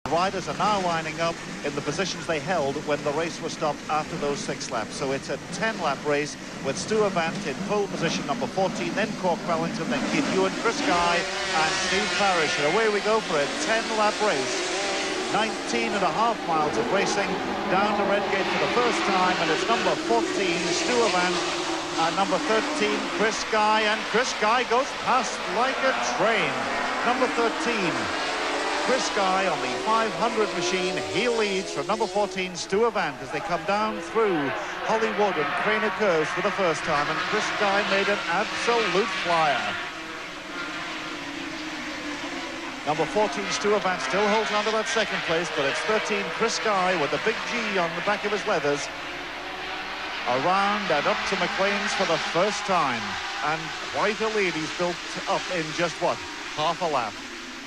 Riders are now lining up in the positions they held when the race was stopped after those 6 laps. So it's a 10-lap race with Stu Avant in pole position number 14, then Cork Wellington, then Keith Ewan, Chris Guy and Steve Parrish. And away we go for a 10-lap race. 19.5 miles of racing down to Redgate for the first time, and it's number 14, Stu Avant, and number 13, Chris Guy, and Chris Guy goes past like a train. Number 13. Chris Guy on the 500 machine, he leads from number 14, Stu Avant, as they come down through Hollywood and Craner curves for the first time, and Chris Guy made an absolute flyer. Number 14, Stu Avant, still holds on to that second place, but it's 13, Chris Guy, with the big G on the back of his leathers, around and up to McLean's for the first time, and quite a lead he's built up in just, what, half a lap.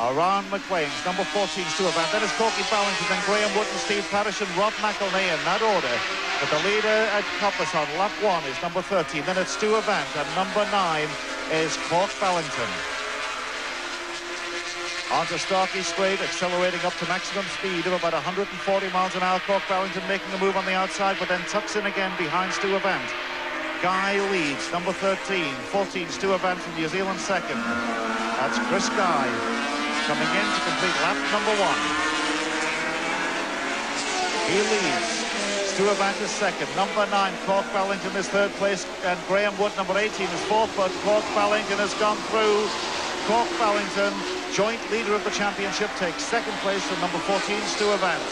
Around McLean's, number 14, Stu Avant, then it's Corky Ballington, then Graham Wood and Steve Parrish and Rob McElnay in that order. But the leader at Coppice on lap 1 is number 13, then it's Stu Avant, and number 9 is Cork Ballington. Onto Starkey Straight, accelerating up to maximum speed of about 140 miles an hour. Cork Ballington making a move on the outside, but then tucks in again behind Stu Avant. Guy leads, number 13, 14, Stu Avant from New Zealand second. That's Chris Guy coming in to complete lap number 1. He leads. Stu Avant is second. Number 9, Cork Ballington is third place, and Graham Wood, number 18, is fourth, but Cork Ballington has gone through. Cork Ballington, joint leader of the championship, takes second place from number 14, Stu Avant.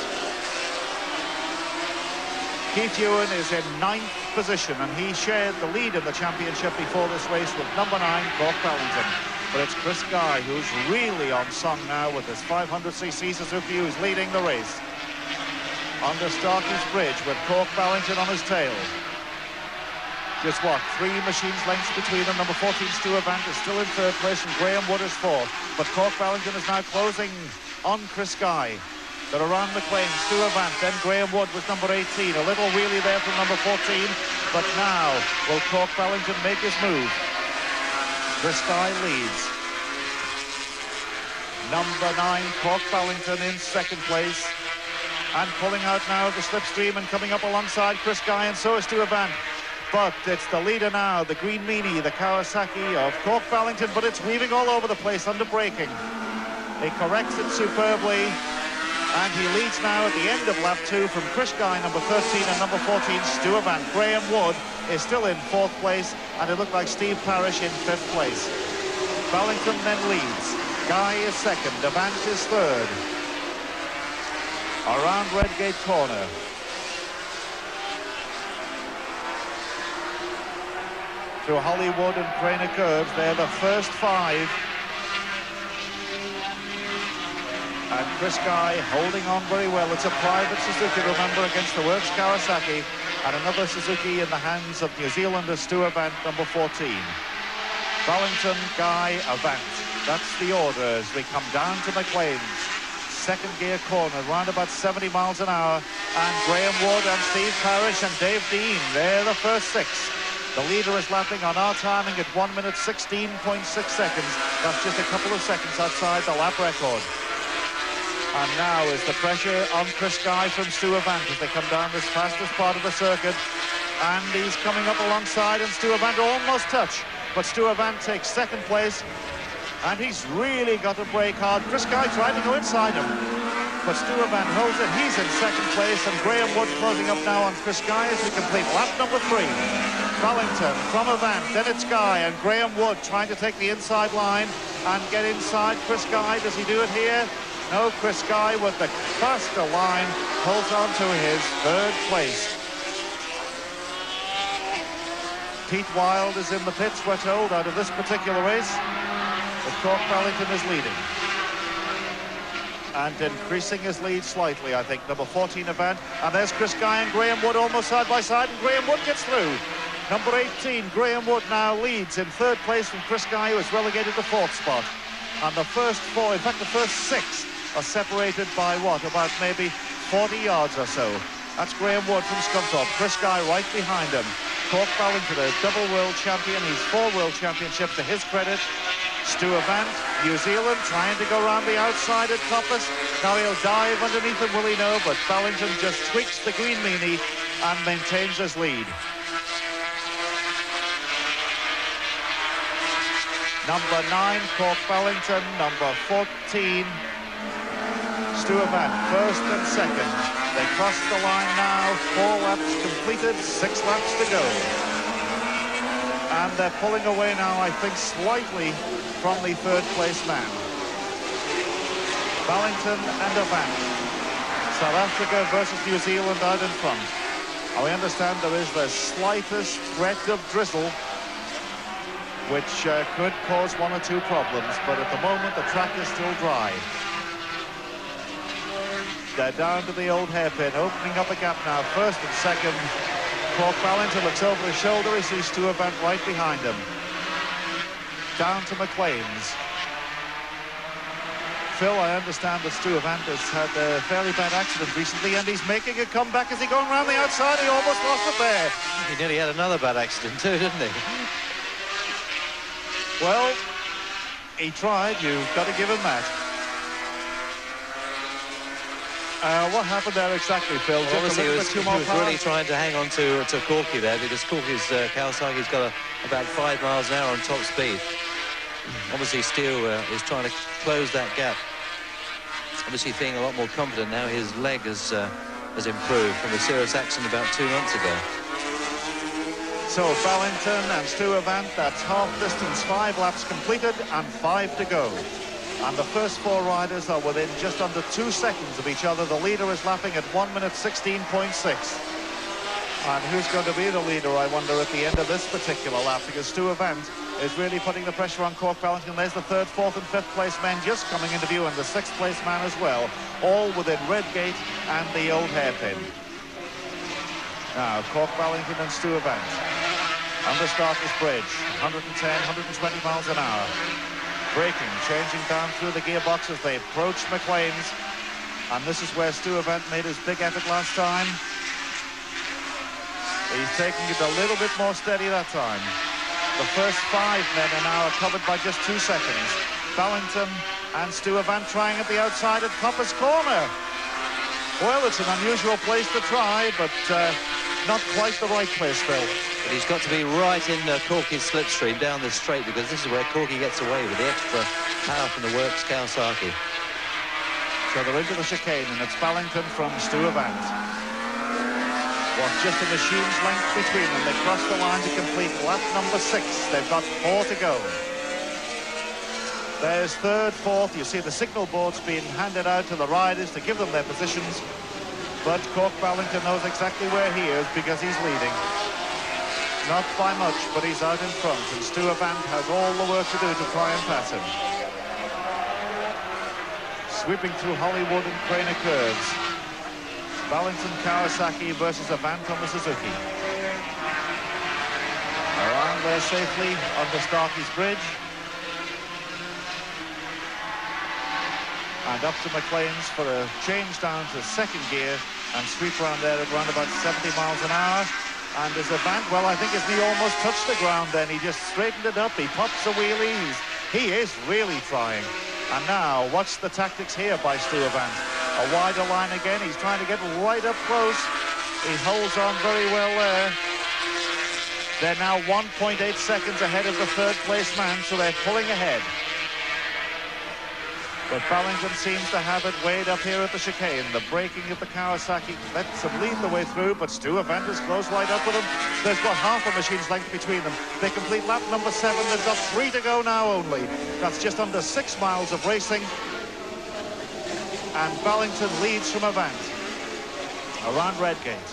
Keith Ewan is in 9th position, and he shared the lead in the championship before this race with number 9, Cork Ballington. But it's Chris Guy who's really on song now with his 500cc Suzuki, who's leading the race. Under Starkey's Bridge with Cork Ballington on his tail. Just what, 3 machines lengths between them. Number 14, Stu Avant, is still in third place, and Graham Wood is fourth. But Cork Ballington is now closing on Chris Guy. They're around McLean, Stu Avant, then Graham Wood was number 18. A little wheelie there from number 14, but now will Cork Ballington make his move? Chris Guy leads. Number 9, Cork Ballington in second place. And pulling out now of the slipstream and coming up alongside Chris Guy, and so is Stu Avant. But it's the leader now, the Green Meanie, the Kawasaki of Cork Ballington, but it's weaving all over the place under braking. He corrects it superbly, and he leads now at the end of lap 2 from Chris Guy, number 13, and number 14, Stu Avant. Graham Wood is still in 4th place, and it looked like Steve Parrish in 5th place. Ballington then leads. Guy is second. Avant is third. Around Redgate Corner. Through Hollywood and Craner curves, they're the first 5. And Chris Guy holding on very well. It's a private Suzuki, remember, against the Works Kawasaki, and another Suzuki in the hands of New Zealander Stu Avant, number 14. Ballington, Guy, Avant. That's the order as we come down to McLean's. Second gear corner, round about 70 miles an hour. And Graham Wood and Steve Parrish and Dave Dean, they're the first 6. The leader is lapping on our timing at 1 minute 16.6 seconds. That's just a couple of seconds outside the lap record. And now is the pressure on Chris Guy from Stu Avant as they come down this fastest part of the circuit. And he's coming up alongside, and Stu Avant almost touch. But Stu Avant takes second place, and he's really got to brake hard. Chris Guy tried to go inside him, but Stu Avant holds it. He's in second place, and Graham Wood closing up now on Chris Guy as we complete lap number 3. Ballington from Avant, then it's Guy, and Graham Wood trying to take the inside line and get inside Chris Guy. Does he do it here? No, Chris Guy with the faster line holds on to his 3rd place. Pete Wild is in the pits, we're told, out of this particular race. But Cork Ballington is leading. And increasing his lead slightly, I think. Number 14, Avant. And there's Chris Guy and Graham Wood almost side by side, and Graham Wood gets through. Number 18, Graham Wood now leads in 3rd place from Chris Guy, who is relegated to 4th spot. And the first 4, in fact the first 6, are separated by what, about maybe 40 yards or so. That's Graham Wood from Scunthorpe. Chris Guy right behind him. Cork Ballington, a double world champion. He's 4 world championships to his credit. Stu Avant, New Zealand, trying to go around the outside at Coppice. Now he'll dive underneath him, will he? No, but Ballington just tweaks the green meanie and maintains his lead. Number 9, Cork Ballington. Number 14, Stuart Van, first and second. They cross the line now. 4 laps completed, 6 laps to go. And they're pulling away now, I think, slightly from the third place man. Ballington and Van. South Africa versus New Zealand out in front. I understand there is the slightest threat of drizzle, which could cause 1 or 2 problems, but at the moment the track is still dry. They're down to the old hairpin, opening up a gap now, first and second. Cork Ballington looks over his shoulder, he sees Stuart Van right behind him. Down to McLean's. Phil, I understand that Stuart Van has had a fairly bad accident recently, and he's making a comeback as he going around the outside. He almost lost it there. He nearly had another bad accident too, didn't he? Well, he tried. You've got to give him that. What happened there exactly, Phil? Well, obviously he was really trying to hang on to Corky there, because Corky's Kawasaki's got about 5 miles an hour on top speed. Obviously Steele is trying to close that gap. Obviously feeling a lot more confident now. His leg has improved from a serious accident about 2 months ago. So Ballington and Stuart Van, that's half distance, 5 laps completed and 5 to go. And the first 4 riders are within just under 2 seconds of each other. The leader is lapping at 1 minute 16.6. And who's going to be the leader, I wonder, at the end of this particular lap, because Stuart Van is really putting the pressure on Cork Ballington. There's the 3rd, 4th and 5th place men just coming into view, and the 6th place man as well, all within Redgate and the old hairpin. Now, Cork Ballington and Stuart Van under Starkers Bridge, 110, 120 miles an hour. Braking, changing down through the gearbox as they approach McLean's. And this is where Stuart Van made his big effort last time. He's taking it a little bit more steady that time. The first 5 men are now covered by just 2 seconds. Ballington and Stuart Van trying at the outside at Copper's Corner. Well, it's an unusual place to try, but not quite the right place, Phil. But he's got to be right in Corky's slipstream down the straight, because this is where Corky gets away with the extra power from the works Kawasaki. So they're into the chicane, and it's Ballington from Stuart Van. What's just a machine's length between them. They cross the line to complete lap number 6. They've got 4 to go. There's 3rd, 4th. You see the signal boards being handed out to the riders to give them their positions. But Cork Ballington knows exactly where he is, because he's leading. Not by much, but he's out in front, and Stuart Van has all the work to do to try and pass him. Sweeping through Hollywood and Craner curves. Ballington Kawasaki versus Avant on the Suzuki. Around there safely under Starkey's Bridge. And up to McLean's for a change down to 2nd gear and sweep around there at around about 70 miles an hour. And as Avant, well, I think his knee almost touched the ground then. He just straightened it up. He pops a wheelie. He is really trying. And now, watch the tactics here by Stuart Van. A wider line again. He's trying to get right up close. He holds on very well there. They're now 1.8 seconds ahead of the 3rd place man, so they're pulling ahead. But Ballington seems to have it weighed up here at the chicane. The braking of the Kawasaki lets them lead the way through, but Stuart Van is close right up with them. There's got half a machine's length between them. They complete lap number 7. They've got 3 to go now only. That's just under 6 miles of racing. And Ballington leads from Avant around Redgate.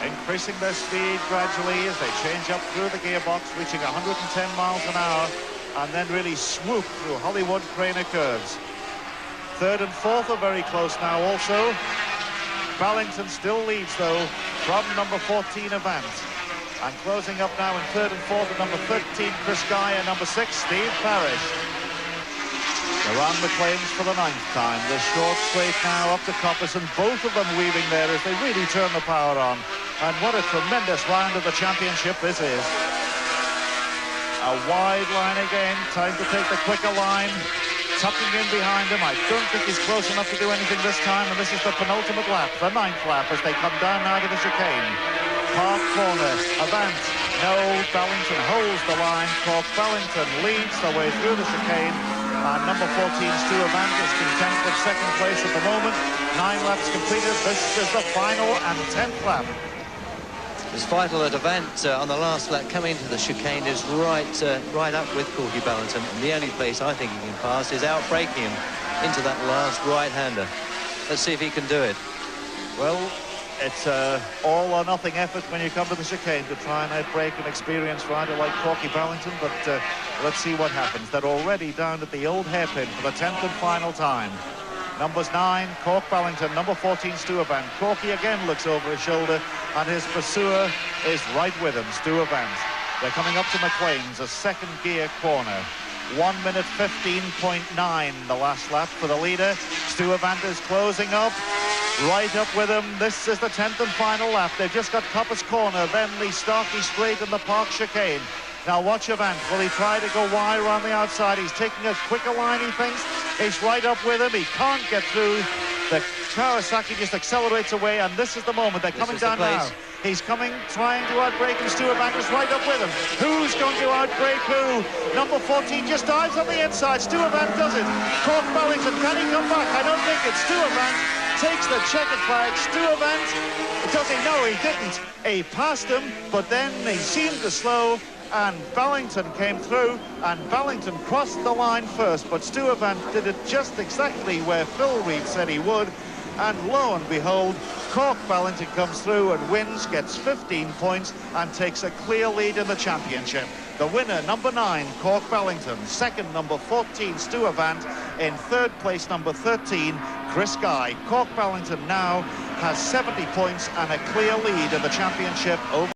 Increasing their speed gradually as they change up through the gearbox, reaching 110 miles an hour. And then really swoop through Hollywood Craner curves. 3rd and 4th are very close now also. Ballington still leads though from number 14 Avant. And closing up now in 3rd and 4th are number 13 Chris Guy and number 6 Steve Parrish. Around McLean's for the 9th time. The short straight now up to Coppice, and both of them weaving there as they really turn the power on. And what a tremendous round of the championship this is. A wide line again, time to take the quicker line. tucking in behind him. I don't think he's close enough to do anything this time, and this is the penultimate lap, the 9th lap, as they come down now to the chicane. Park corner, Avant, no, Ballington holds the line. Cork Ballington leads the way through the chicane, and number 14, Stu Avant, is content with second place at the moment. 9 laps completed. This is the final and 10th lap. It's vital that Avant on the last lap coming into the chicane is right up with Corky Ballington, and the only place I think he can pass is outbraking him into that last right-hander. Let's see if he can do it. Well, it's all or nothing effort when you come to the chicane to try and outbreak an experienced rider like Corky Ballington, but let's see what happens. They're already down at the old hairpin for the 10th and final time. Numbers 9, Cork Ballington, number 14, Stu Avant. Corky again looks over his shoulder, and his pursuer is right with him, Stu Avant. They're coming up to McLean's, a second gear corner. 1 minute 15.9 the last lap for the leader. Stu Avant is closing up, right up with him. This is the 10th and final lap. They've just got Coppice Corner, then the Starkey Straight and the Park chicane. Now watch Avant. Will he try to go wide around the outside? He's taking a quicker line, he thinks. He's right up with him. He can't get through. The Kawasaki just accelerates away, and this is the moment. They're coming down now. He's coming, trying to outbreak him. Stu Avant is right up with him. Who's going to outbreak who? Number 14 just dives on the inside. Stu Avant does it. Cork Ballington, can he come back? I don't think it's Stu Avant. Takes the checkered flag. Stu Avant, does he? No, he didn't. He passed him, but then he seemed to slow, and Ballington came through, and Ballington crossed the line first, but Stu Avant did it just exactly where Phil Reed said he would, and lo and behold, Cork Ballington comes through and wins, gets 15 points, and takes a clear lead in the championship. The winner, number 9, Cork Ballington. Second, number 14, Stu Avant. In third place, number 13, Chris Guy. Cork Ballington now has 70 points and a clear lead in the championship over